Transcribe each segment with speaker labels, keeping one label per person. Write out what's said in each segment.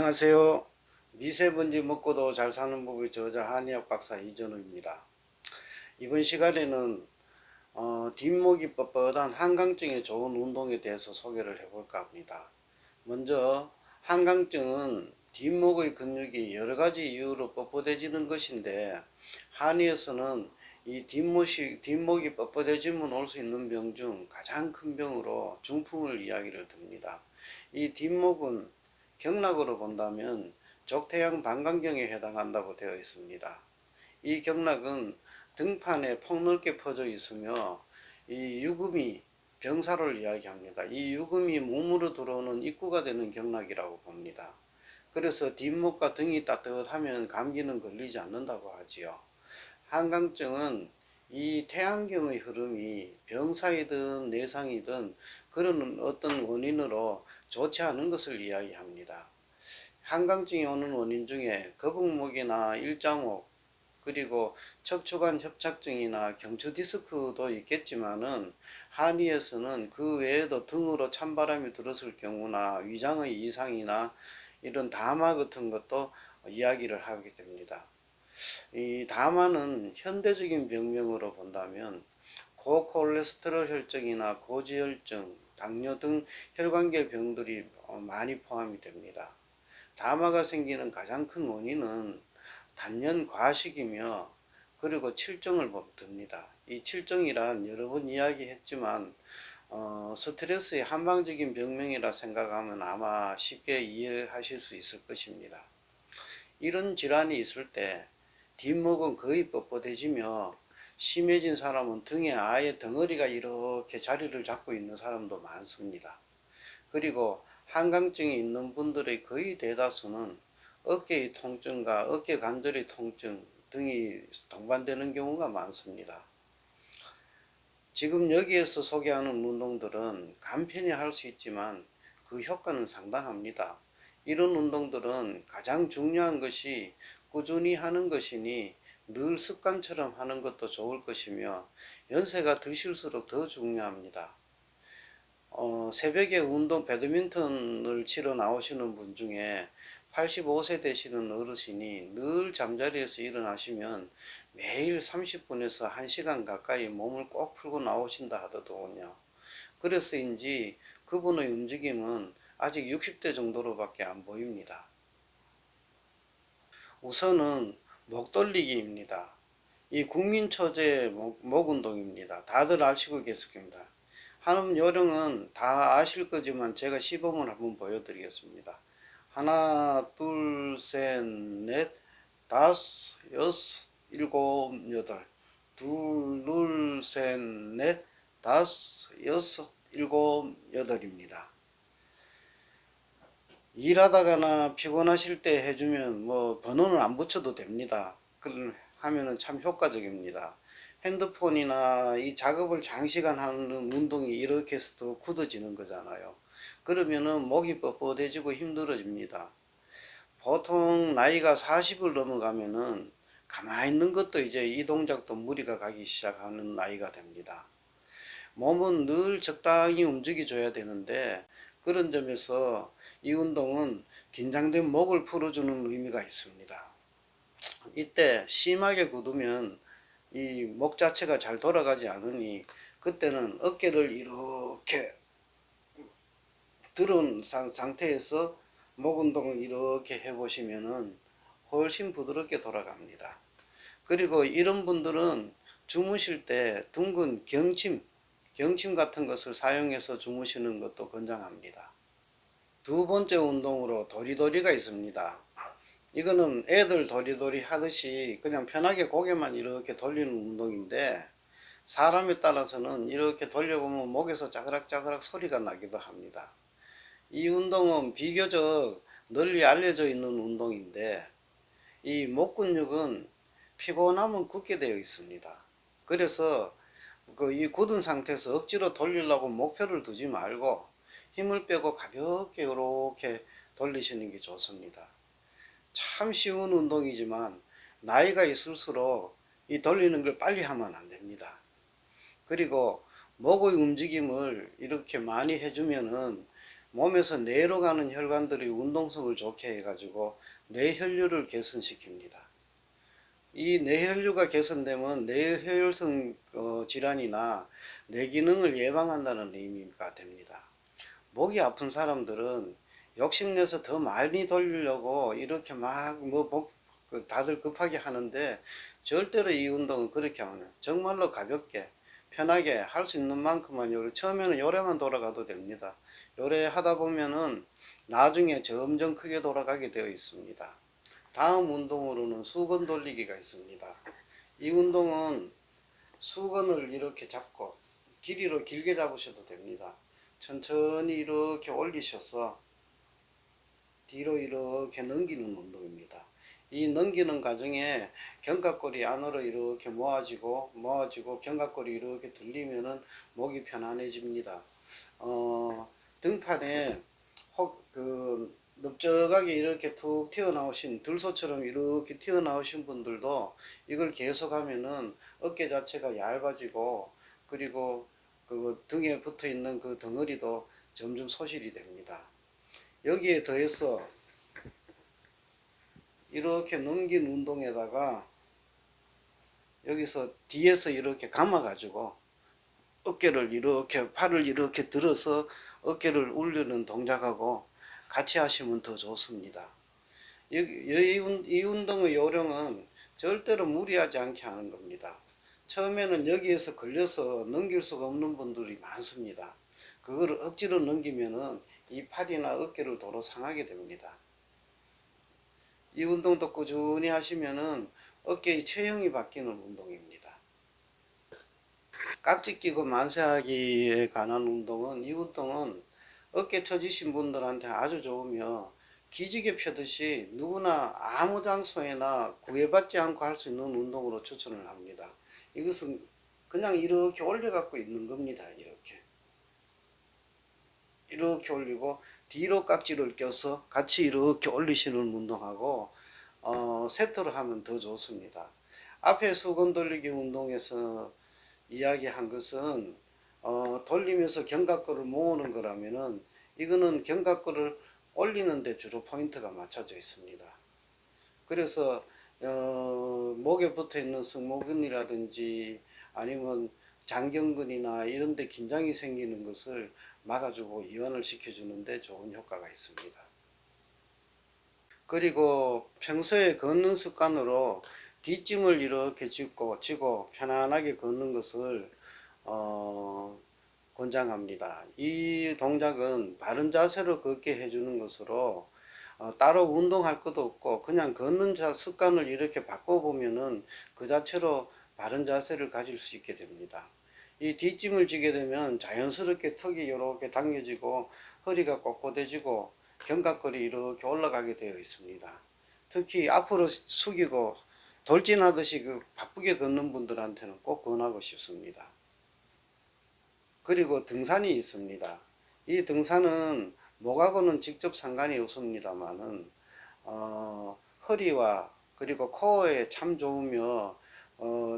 Speaker 1: 안녕하세요. 미세먼지 먹고도 잘 사는 법의 저자 한의학 박사 이전우입니다. 이번 시간에는 뒷목이 뻣뻣한 한강증에 좋은 운동에 대해서 소개를 해볼까 합니다. 먼저 한강증은 뒷목의 근육이 여러가지 이유로 뻣뻣해지는 것인데, 한의에서는 이 뒷목이 뻣뻣해지면 올 수 있는 병 중 가장 큰 병으로 중풍을 이야기를 듭니다. 이 뒷목은 경락으로 본다면 족태양 방광경에 해당한다고 되어 있습니다. 이 경락은 등판에 폭넓게 퍼져 있으며 이 유금이 병사를 이야기합니다. 이 유금이 몸으로 들어오는 입구가 되는 경락이라고 봅니다. 그래서 뒷목과 등이 따뜻하면 감기는 걸리지 않는다고 하지요. 한강증은 이 태양경의 흐름이 병사이든 내상이든 그런 어떤 원인으로 좋지 않은 것을 이야기합니다. 한강증이 오는 원인 중에 거북목이나 일자목, 그리고 척추관 협착증이나 경추 디스크도 있겠지만은, 한의에서는 그 외에도 등으로 찬바람이 들었을 경우나 위장의 이상이나 이런 다마 같은 것도 이야기를 하게 됩니다. 이 다마는 현대적인 병명으로 본다면 고콜레스테롤 혈증이나 고지혈증, 당뇨 등 혈관계 병들이 많이 포함이 됩니다. 다마가 생기는 가장 큰 원인은 단연 과식이며, 그리고 칠정을 듭니다. 이 칠정이란 여러 번 이야기했지만 스트레스의 한방적인 병명이라 생각하면 아마 쉽게 이해하실 수 있을 것입니다. 이런 질환이 있을 때 뒷목은 거의 뻣뻣해지며, 심해진 사람은 등에 아예 덩어리가 이렇게 자리를 잡고 있는 사람도 많습니다. 그리고 한강증이 있는 분들의 거의 대다수는 어깨의 통증과 어깨 관절의 통증 등이 동반되는 경우가 많습니다. 지금 여기에서 소개하는 운동들은 간편히 할 수 있지만 그 효과는 상당합니다. 이런 운동들은 가장 중요한 것이 꾸준히 하는 것이니 늘 습관처럼 하는 것도 좋을 것이며, 연세가 드실수록 더 중요합니다. 새벽에 배드민턴을 치러 나오시는 분 중에 85세 되시는 어르신이 늘 잠자리에서 일어나시면 매일 30분에서 1시간 가까이 몸을 꼭 풀고 나오신다 하더군요. 그래서인지 그분의 움직임은 아직 60대 정도로밖에 안 보입니다. 우선은 목 돌리기입니다. 이 국민초제 목 운동입니다. 다들 아시고 계실 겁니다. 한음 요령은 다 아실 거지만 제가 시범을 한번 보여드리겠습니다. 하나, 둘, 셋, 넷, 다섯, 여섯, 일곱, 여덟. 둘, 셋, 넷, 다섯, 여섯, 일곱, 여덟입니다. 일하다가나 피곤하실 때 해주면 번호는 안 붙여도 됩니다. 그걸 하면은 참 효과적입니다. 핸드폰이나 이 작업을 장시간 하는 운동이 이렇게 해서 더 굳어지는 거잖아요. 그러면은 목이 뻣뻣해지고 힘들어집니다. 보통 나이가 40을 넘어가면은 가만히 있는 것도 이제 이 동작도 무리가 가기 시작하는 나이가 됩니다. 몸은 늘 적당히 움직여줘야 되는데, 그런 점에서 이 운동은 긴장된 목을 풀어주는 의미가 있습니다. 이때 심하게 굳으면 이 목 자체가 잘 돌아가지 않으니, 그때는 어깨를 이렇게 들은 상태에서 목 운동을 이렇게 해보시면은 훨씬 부드럽게 돌아갑니다. 그리고 이런 분들은 주무실 때 둥근 경침 같은 것을 사용해서 주무시는 것도 권장합니다. 두 번째 운동으로 도리도리가 있습니다. 이거는 애들 도리도리 하듯이 그냥 편하게 고개만 이렇게 돌리는 운동인데, 사람에 따라서는 이렇게 돌려보면 목에서 짜그락짜그락 소리가 나기도 합니다. 이 운동은 비교적 널리 알려져 있는 운동인데, 이 목 근육은 피곤하면 굳게 되어 있습니다. 그래서 이 굳은 상태에서 억지로 돌리려고 목표를 두지 말고 힘을 빼고 가볍게 이렇게 돌리시는 게 좋습니다. 참 쉬운 운동이지만 나이가 있을수록 이 돌리는 걸 빨리 하면 안 됩니다. 그리고 목의 움직임을 이렇게 많이 해주면은 몸에서 뇌로 가는 혈관들이 운동성을 좋게 해가지고 뇌혈류를 개선시킵니다. 이 뇌혈류가 개선되면 뇌혈성 질환이나 뇌기능을 예방한다는 의미가 됩니다. 목이 아픈 사람들은 욕심내서 더 많이 돌리려고 이렇게 다들 급하게 하는데, 절대로 이 운동은 그렇게 하면 정말로 가볍게 편하게 할 수 있는 만큼만 처음에는 요래만 돌아가도 됩니다. 요래 하다 보면은 나중에 점점 크게 돌아가게 되어 있습니다. 다음 운동으로는 수건 돌리기가 있습니다. 이 운동은 수건을 이렇게 잡고 길이로 길게 잡으셔도 됩니다. 천천히 이렇게 올리셔서 뒤로 이렇게 넘기는 운동입니다. 이 넘기는 과정에 견갑골이 안으로 이렇게 모아지고 견갑골이 이렇게 들리면은 목이 편안해집니다. 등판에 넓적하게 이렇게 툭 튀어나오신 들소처럼 이렇게 튀어나오신 분들도 이걸 계속 하면은 어깨 자체가 얇아지고, 그리고 그 등에 붙어 있는 그 덩어리도 점점 소실이 됩니다. 여기에 더해서 이렇게 넘긴 운동에다가 여기서 뒤에서 이렇게 감아 가지고 어깨를 이렇게, 팔을 이렇게 들어서 어깨를 울리는 동작하고 같이 하시면 더 좋습니다. 이 운동의 요령은 절대로 무리하지 않게 하는 겁니다. 처음에는 여기에서 걸려서 넘길 수가 없는 분들이 많습니다. 그거를 억지로 넘기면은 이 팔이나 어깨를 도로 상하게 됩니다. 이 운동도 꾸준히 하시면은 어깨의 체형이 바뀌는 운동입니다. 깍지 끼고 만세하기에 관한 운동은, 이 운동은 어깨 처지신 분들한테 아주 좋으며 기지개 펴듯이 누구나 아무 장소에나 구애받지 않고 할 수 있는 운동으로 추천을 합니다. 이것은 그냥 이렇게 올려 갖고 있는 겁니다. 이렇게 올리고 뒤로 깍지를 껴서 같이 이렇게 올리시는 운동하고 세트를 하면 더 좋습니다. 앞에 수건 돌리기 운동에서 이야기한 것은 돌리면서 견갑골을 모으는 거라면은, 이거는 견갑골을 올리는 데 주로 포인트가 맞춰져 있습니다. 그래서 목에 붙어 있는 승모근이라든지 아니면 장경근이나 이런 데 긴장이 생기는 것을 막아주고 이완을 시켜주는데 좋은 효과가 있습니다. 그리고 평소에 걷는 습관으로 뒷짐을 이렇게 쥐고 편안하게 걷는 것을 권장합니다. 이 동작은 바른 자세로 걷게 해주는 것으로 따로 운동할 것도 없고 그냥 걷는 습관을 이렇게 바꿔보면은 그 자체로 바른 자세를 가질 수 있게 됩니다. 이 뒷짐을 지게 되면 자연스럽게 턱이 이렇게 당겨지고 허리가 꼿꼿해지고 견갑골이 이렇게 올라가게 되어 있습니다. 특히 앞으로 숙이고 돌진하듯이 바쁘게 걷는 분들한테는 꼭 권하고 싶습니다. 그리고 등산이 있습니다. 이 등산은 목하고는 직접 상관이 없습니다만은 허리와 그리고 코어에 참 좋으며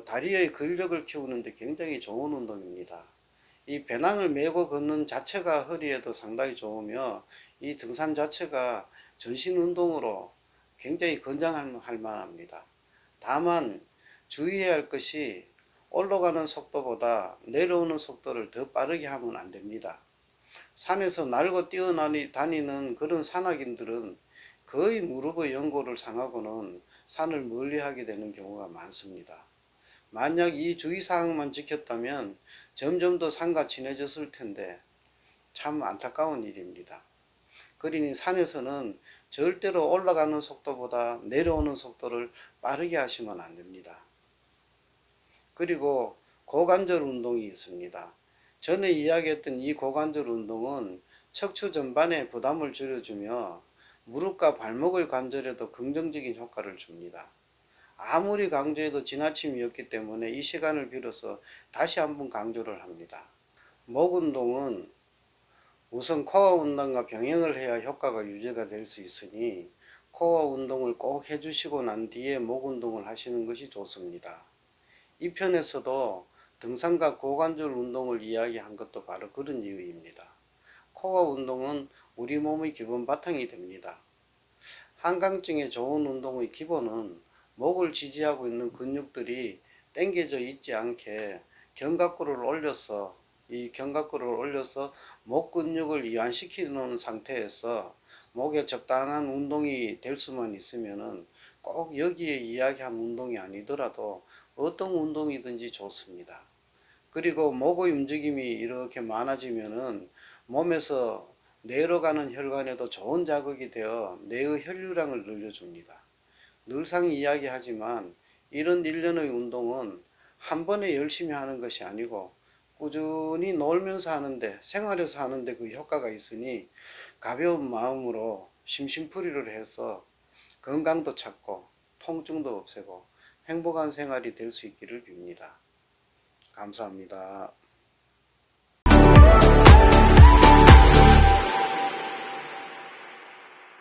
Speaker 1: 다리의 근력을 키우는데 굉장히 좋은 운동입니다. 이 배낭을 메고 걷는 자체가 허리에도 상당히 좋으며 이 등산 자체가 전신 운동으로 굉장히 권장할 만합니다. 다만 주의해야 할 것이 올라가는 속도보다 내려오는 속도를 더 빠르게 하면 안 됩니다. 산에서 날고 뛰어다니는 그런 산악인들은 거의 무릎의 연골을 상하고는 산을 멀리하게 되는 경우가 많습니다. 만약 이 주의사항만 지켰다면 점점 더 산과 친해졌을 텐데 참 안타까운 일입니다. 그러니 산에서는 절대로 올라가는 속도보다 내려오는 속도를 빠르게 하시면 안 됩니다. 그리고 고관절 운동이 있습니다. 전에 이야기했던 이 고관절 운동은 척추 전반에 부담을 줄여주며 무릎과 발목의 관절에도 긍정적인 효과를 줍니다. 아무리 강조해도 지나침이 없기 때문에 이 시간을 빌어서 다시 한번 강조를 합니다. 목 운동은 우선 코어 운동과 병행을 해야 효과가 유지가 될 수 있으니 코어 운동을 꼭 해주시고 난 뒤에 목 운동을 하시는 것이 좋습니다. 이 편에서도 등산과 고관절 운동을 이야기한 것도 바로 그런 이유입니다. 코어 운동은 우리 몸의 기본 바탕이 됩니다. 한강증에 좋은 운동의 기본은 목을 지지하고 있는 근육들이 당겨져 있지 않게 견갑골을 올려서 목 근육을 이완시키는 상태에서 목에 적당한 운동이 될 수만 있으면은 꼭 여기에 이야기한 운동이 아니더라도 어떤 운동이든지 좋습니다. 그리고 목의 움직임이 이렇게 많아지면은 몸에서 뇌로 가는 혈관에도 좋은 자극이 되어 뇌의 혈류량을 늘려줍니다. 늘상 이야기하지만 이런 일련의 운동은 한 번에 열심히 하는 것이 아니고 꾸준히 놀면서 하는데, 생활에서 하는데 그 효과가 있으니 가벼운 마음으로 심심풀이를 해서 건강도 찾고 통증도 없애고 행복한 생활이 될 수 있기를 빕니다. 감사합니다.